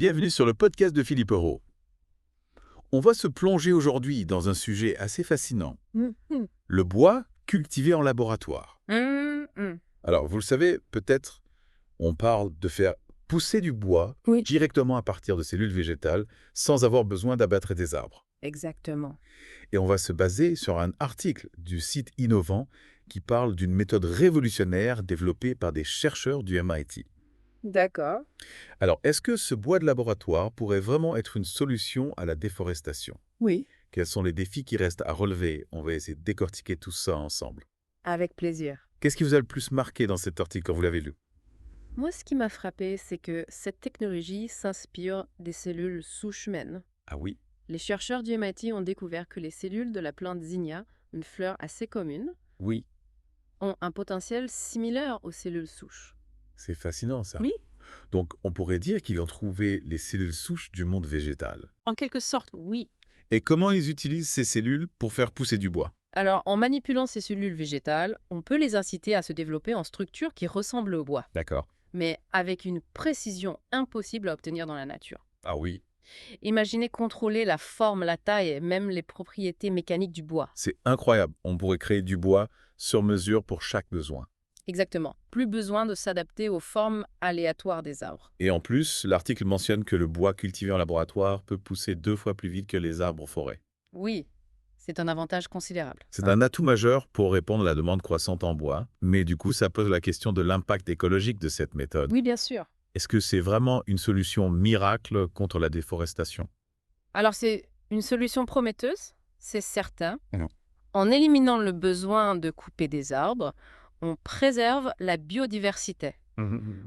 bienvenue sur le podcast de Philippe Euro. On va se plonger aujourd'hui dans un sujet assez fascinant, le bois cultivé en laboratoire. Alors, vous le savez, peut-être, on parle de faire pousser du bois Oui. directement à partir de cellules végétales sans avoir besoin d'abattre des arbres. Exactement. Et on va se baser sur un article du site innovant qui parle d'une méthode révolutionnaire développée par des chercheurs du MIT. D'accord. Alors, est-ce que ce bois de laboratoire pourrait vraiment être une solution à la déforestation? Oui. Quels sont les défis qui restent à relever? On va essayer de décortiquer tout ça ensemble. Avec plaisir. Qu'est-ce qui vous a le plus marqué dans cet article quand vous l'avez lu? Moi, ce qui m'a frappé, c'est que cette technologie s'inspire des cellules souches humaines. Ah oui, Les chercheurs du MIT ont découvert que les cellules de la plante zinnia, une fleur assez commune, oui, ont un potentiel similaire aux cellules souches. c'est fascinant ça. Oui. Donc, on pourrait dire qu'ils ont trouvé les cellules souches du monde végétal. En quelque sorte, oui. Et comment ils utilisent ces cellules pour faire pousser du bois? Alors, en manipulant ces cellules végétales, on peut les inciter à se développer en structures qui ressemblent au bois, D'accord. mais avec une précision impossible à obtenir dans la nature. Ah oui, Imaginez contrôler la forme, la taille et même les propriétés mécaniques du bois. c'est incroyable. On pourrait créer du bois sur mesure pour chaque besoin. Exactement. Plus besoin de s'adapter aux formes aléatoires des arbres. Et en plus, l'article mentionne que le bois cultivé en laboratoire peut pousser 2 fois plus vite que les arbres en forêt. Oui, c'est un avantage considérable. C'est un atout majeur pour répondre à la demande croissante en bois, mais du coup, ça pose la question de l'impact écologique de cette méthode. Oui, bien sûr. Est-ce que c'est vraiment une solution miracle contre la déforestation? Alors c'est une solution prometteuse, c'est certain. Non. En éliminant le besoin de couper des arbres, on préserve la biodiversité.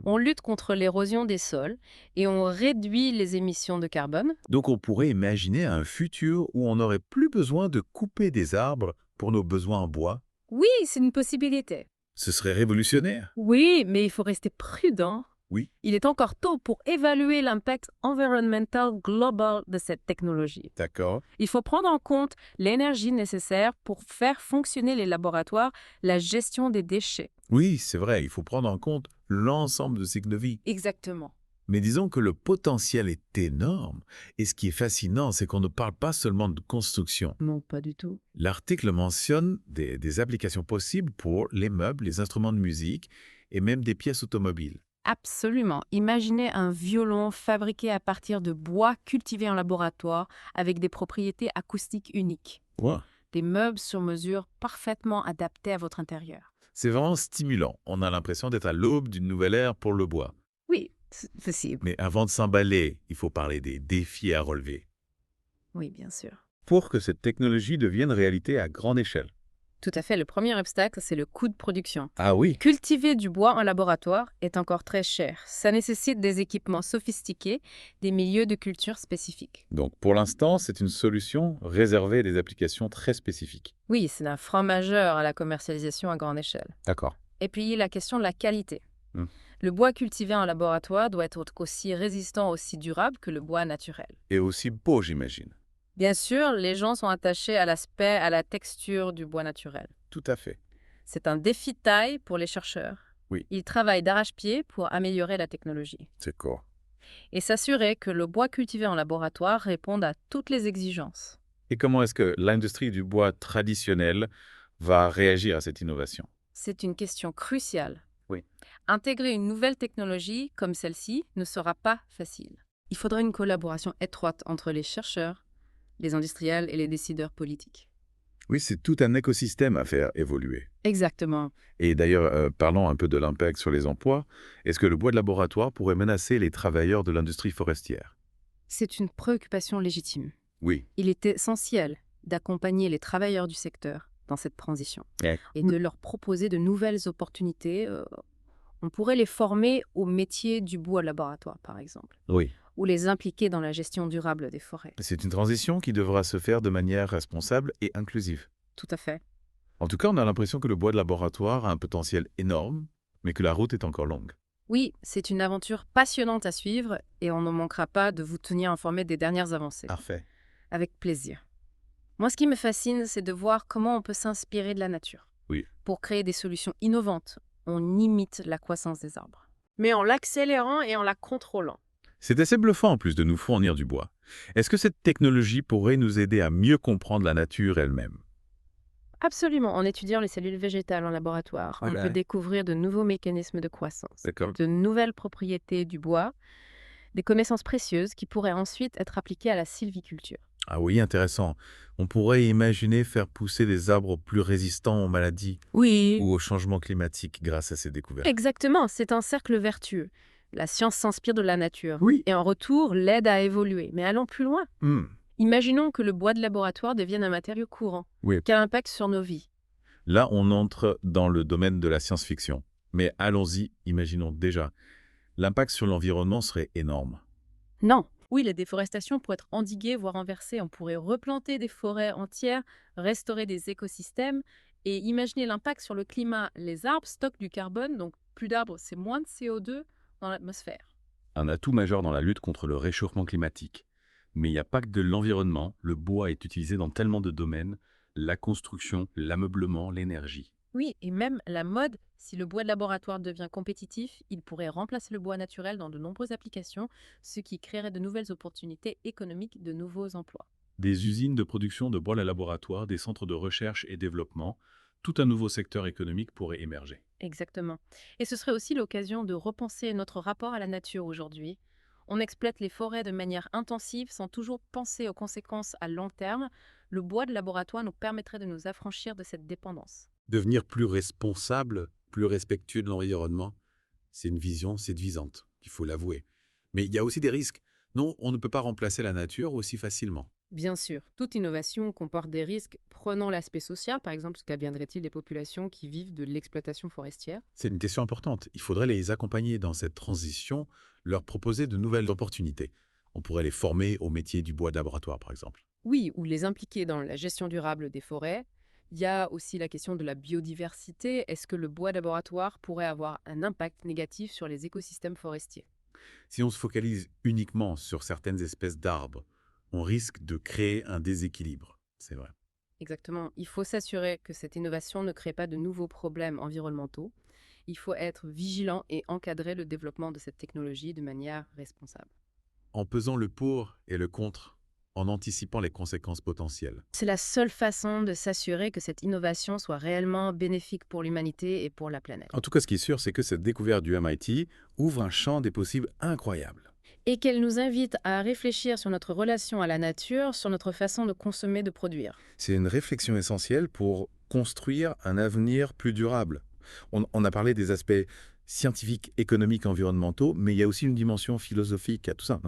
On lutte contre l'érosion des sols et on réduit les émissions de carbone. Donc on pourrait imaginer un futur où on n'aurait plus besoin de couper des arbres pour nos besoins en bois. Oui, c'est une possibilité. Ce serait révolutionnaire. Oui, mais il faut rester prudent. Oui. Il est encore tôt pour évaluer l'impact environnemental global de cette technologie. D'accord. Il faut prendre en compte l'énergie nécessaire pour faire fonctionner les laboratoires, la gestion des déchets. Oui, c'est vrai, il faut prendre en compte l'ensemble de cycles de vie. Exactement. Mais disons que le potentiel est énorme. Et ce qui est fascinant, c'est qu'on ne parle pas seulement de construction. Non, pas du tout. L'article mentionne des applications possibles pour les meubles, les instruments de musique et même des pièces automobiles. Absolument. Imaginez un violon fabriqué à partir de bois cultivé en laboratoire avec des propriétés acoustiques uniques. Ouais. Des meubles sur mesure parfaitement adaptés à votre intérieur. C'est vraiment stimulant. On a l'impression d'être à l'aube d'une nouvelle ère pour le bois. Oui, c'est possible. Mais avant de s'emballer, il faut parler des défis à relever. Oui, bien sûr. Pour que cette technologie devienne réalité à grande échelle. Tout à fait. Le premier obstacle, c'est le coût de production. Ah oui. Cultiver du bois en laboratoire est encore très cher. Ça nécessite des équipements sophistiqués, des milieux de culture spécifiques. Donc pour l'instant, c'est une solution réservée à des applications très spécifiques. Oui, c'est un frein majeur à la commercialisation à grande échelle. D'accord. Et puis, la question de la qualité. Hmm. Le bois cultivé en laboratoire doit être aussi résistant, aussi durable que le bois naturel. Et aussi beau, j'imagine. Bien sûr, les gens sont attachés à l'aspect, à la texture du bois naturel. Tout à fait. C'est un défi de taille pour les chercheurs. Oui. Ils travaillent d'arrache-pied pour améliorer la technologie C'est quoi? et s'assurer que le bois cultivé en laboratoire réponde à toutes les exigences. Et comment est-ce que l'industrie du bois traditionnel va réagir à cette innovation? C'est une question cruciale. Oui. Intégrer une nouvelle technologie comme celle-ci ne sera pas facile. Il faudra une collaboration étroite entre les chercheurs, les industriels et les décideurs politiques. Oui, c'est tout un écosystème à faire évoluer. Exactement. Et d'ailleurs, parlons un peu de l'impact sur les emplois. Est-ce que le bois de laboratoire pourrait menacer les travailleurs de l'industrie forestière? C'est une préoccupation légitime. Oui. Il est essentiel d'accompagner les travailleurs du secteur dans cette transition et de leur proposer de nouvelles opportunités. On pourrait les former au métier du bois laboratoire, par exemple, Oui. ou les impliquer dans la gestion durable des forêts. C'est une transition qui devra se faire de manière responsable et inclusive. Tout à fait. En tout cas, on a l'impression que le bois de laboratoire a un potentiel énorme, mais que la route est encore longue. Oui, c'est une aventure passionnante à suivre et on ne manquera pas de vous tenir informé des dernières avancées. Parfait. Avec plaisir. Moi, ce qui me fascine, c'est de voir comment on peut s'inspirer de la nature. Oui. Pour créer des solutions innovantes, on imite la croissance des arbres, mais en l'accélérant et en la contrôlant. C'est assez bluffant en plus de nous fournir du bois. Est-ce que cette technologie pourrait nous aider à mieux comprendre la nature elle-même? Absolument. En étudiant les cellules végétales en laboratoire, on peut découvrir de nouveaux mécanismes de croissance, D'accord. de nouvelles propriétés du bois, des connaissances précieuses qui pourraient ensuite être appliquées à la sylviculture. Ah oui, intéressant. On pourrait imaginer faire pousser des arbres plus résistants aux maladies Oui, ou au changement climatique grâce à ces découvertes. exactement. C'est un cercle vertueux. La science s'inspire de la nature Oui. et en retour l'aide à évoluer. Mais allons plus loin. Hmm. Imaginons que le bois de laboratoire devienne un matériau courant. Oui. Quel impact sur nos vies? Là, on entre dans le domaine de la science-fiction. Mais allons-y, imaginons déjà. L'impact sur l'environnement serait énorme. Non. Oui, la déforestation pourrait être endiguée, voire inversée. On pourrait replanter des forêts entières, restaurer des écosystèmes et imaginer l'impact sur le climat. Les arbres stockent du carbone, donc plus d'arbres, c'est moins de CO2 dans l'atmosphère. Un atout majeur dans la lutte contre le réchauffement climatique. Mais il n'y a pas que de l'environnement, le bois est utilisé dans tellement de domaines, la construction, l'ameublement, l'énergie. Oui, et même la mode, si le bois de laboratoire devient compétitif, il pourrait remplacer le bois naturel dans de nombreuses applications, ce qui créerait de nouvelles opportunités économiques, de nouveaux emplois. Des usines de production de bois à laboratoire, des centres de recherche et développement, tout un nouveau secteur économique pourrait émerger. Exactement. Et ce serait aussi l'occasion de repenser notre rapport à la nature aujourd'hui. On exploite les forêts de manière intensive sans toujours penser aux conséquences à long terme. Le bois de laboratoire nous permettrait de nous affranchir de cette dépendance. Devenir plus responsable, plus respectueux de l'environnement, c'est une vision séduisante, il faut l'avouer. Mais il y a aussi des risques. Non, on ne peut pas remplacer la nature aussi facilement. Bien sûr, toute innovation comporte des risques. Prenons l'aspect social, par exemple, qu'adviendrait-il des populations qui vivent de l'exploitation forestière? C'est une question importante. Il faudrait les accompagner dans cette transition, leur proposer de nouvelles opportunités. On pourrait les former au métier du bois de laboratoire, par exemple. Oui, ou les impliquer dans la gestion durable des forêts. Il y a aussi la question de la biodiversité. Est-ce que le bois de laboratoire pourrait avoir un impact négatif sur les écosystèmes forestiers? Si on se focalise uniquement sur certaines espèces d'arbres, on risque de créer un déséquilibre. C'est vrai. Exactement. Il faut s'assurer que cette innovation ne crée pas de nouveaux problèmes environnementaux. Il faut être vigilant et encadrer le développement de cette technologie de manière responsable. En pesant le pour et le contre, en anticipant les conséquences potentielles. C'est la seule façon de s'assurer que cette innovation soit réellement bénéfique pour l'humanité et pour la planète. En tout cas, ce qui est sûr, c'est que cette découverte du MIT ouvre un champ des possibles incroyable. Et qu'elle nous invite à réfléchir sur notre relation à la nature, sur notre façon de consommer, de produire. C'est une réflexion essentielle pour construire un avenir plus durable. On a parlé des aspects scientifiques, économiques, environnementaux, mais il y a aussi une dimension philosophique à tout ça.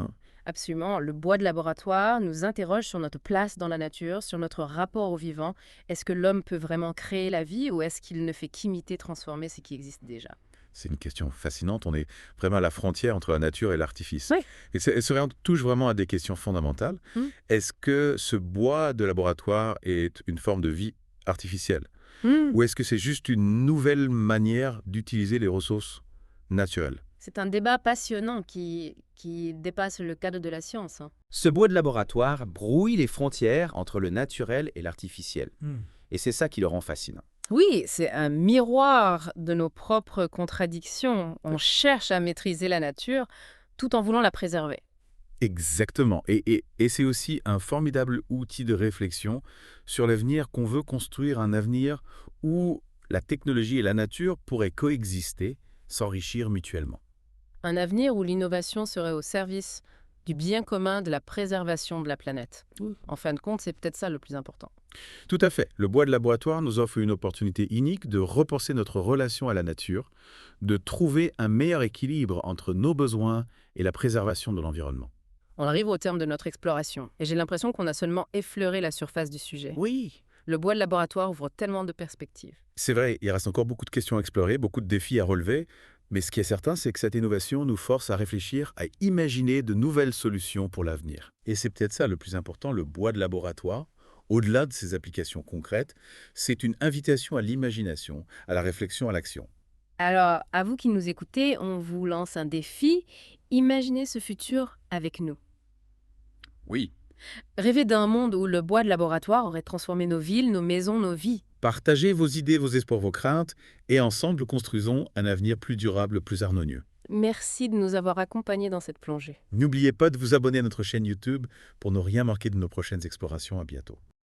Absolument. Le bois de laboratoire nous interroge sur notre place dans la nature, sur notre rapport au vivant. Est-ce que l'homme peut vraiment créer la vie ou est-ce qu'il ne fait qu'imiter, transformer ce qui existe déjà? C'est une question fascinante. On est vraiment à la frontière entre la nature et l'artifice. Oui. Et ça touche vraiment à des questions fondamentales. Est-ce que ce bois de laboratoire est une forme de vie artificielle? Ou est-ce que c'est juste une nouvelle manière d'utiliser les ressources naturelles? C'est un débat passionnant qui dépasse le cadre de la science. Ce bois de laboratoire brouille les frontières entre le naturel et l'artificiel. Et c'est ça qui le rend fascinant. Oui, c'est un miroir de nos propres contradictions. On cherche à maîtriser la nature tout en voulant la préserver. Exactement. Et c'est aussi un formidable outil de réflexion sur l'avenir qu'on veut construire, un avenir où la technologie et la nature pourraient coexister, s'enrichir mutuellement. Un avenir où l'innovation serait au service du bien commun, de la préservation de la planète. En fin de compte, c'est peut-être ça le plus important. Tout à fait. Le bois de laboratoire nous offre une opportunité unique de repenser notre relation à la nature, de trouver un meilleur équilibre entre nos besoins et la préservation de l'environnement. On arrive au terme de notre exploration et j'ai l'impression qu'on a seulement effleuré la surface du sujet. Oui. Le bois de laboratoire ouvre tellement de perspectives. C'est vrai, il reste encore beaucoup de questions à explorer, beaucoup de défis à relever, mais ce qui est certain, c'est que cette innovation nous force à réfléchir, à imaginer de nouvelles solutions pour l'avenir. Et c'est peut-être ça le plus important, le bois de laboratoire. Au-delà de ses applications concrètes, c'est une invitation à l'imagination, à la réflexion, à l'action. Alors, à vous qui nous écoutez, on vous lance un défi. Imaginez ce futur avec nous. Oui. Rêvez d'un monde où le bois de laboratoire aurait transformé nos villes, nos maisons, nos vies. Partagez vos idées, vos espoirs, vos craintes, et ensemble construisons un avenir plus durable, plus harmonieux. Merci de nous avoir accompagnés dans cette plongée. N'oubliez pas de vous abonner à notre chaîne YouTube pour ne rien manquer de nos prochaines explorations. À bientôt.